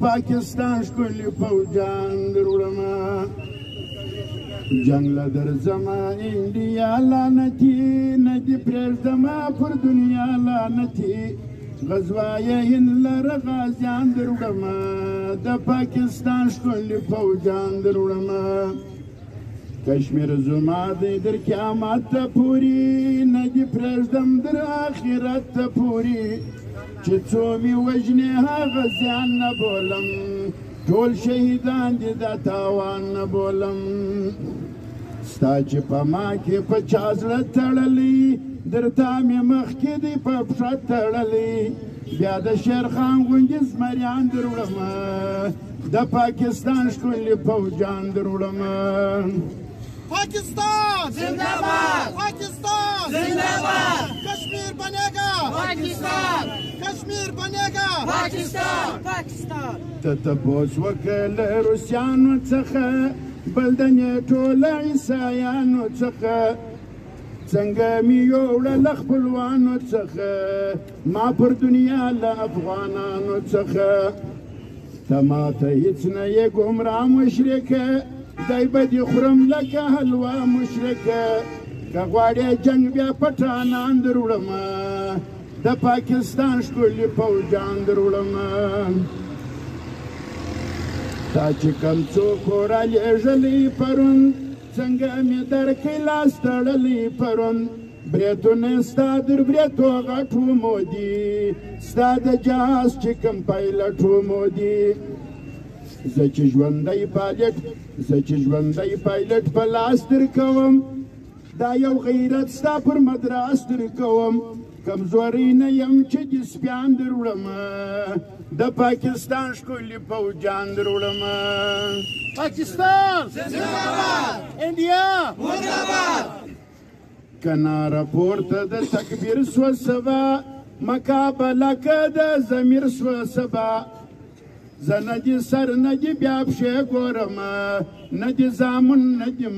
پاکستان ښکلي فوجان دروړمه جنګ له درځمه انډیا لعنتي نه دې پرېږدمه پر دنیا لعنتي غزوای هند لره غازیان دروړمه د پاکستان ښکلي فوجان دروړمه کشمیر زما دی در قیامت ته پورې نه دې پرېږدم در آخرت ته پورې چې څو مې وژنې هغه زیان نه بولم ټول شهیدان دي دا تاوان نه بولم ستا چې په ما کې په چا زړه تړلی درته مې مخکې دی په پښه تړلی بیا د شیرخان غوندې زمریان دروړمه د پاکستان ښکلي فوجان دروړمه पाकिस्तान जिंदाबाद पाकिस्तान जिंदाबाद कश्मीर बनेगा पाकिस्तान कश्मीर बनेगा पाकिस्तान पाकिस्तान ته تپوس وکړه له روسیانو څخه بل د نیټو له عیسایانو څخه څنګه مې یوړه له خپلوانو څخه ما پر دنیا له افغانانو څخه ته ماته هېڅ نه یې ګمراه مشرکه دی به دې خورم لکه حلوا مشرکه که غواړې جنګ بیا پټانان دروړمه د پاکستان ښکلي فوجان دروړمه تا چې کوم څوک رالېږلی پرون څنګه مې درکې لاس تړلی پرون بریتونه ستا در بریتو غټ ومودي ستا د جهاز چې کوم پایلټ ومودي زه چې ژوندی پایلټ په لاس درکوم دا یو غیرت ستا پر مدراس درکوم کمزوری نه یم چې دې سپیان دروړمه د پاکستان ښکلي فوجان دروړمه पाकिस्तान जिंदाबाद انډیا मुर्दाबाद کناره پورته د تکبیر سوه سبا مقابله که د ضمیر سوه سبا زه نه دې سر نه دې بیا پښې ګورمه نه دې زامن نه دې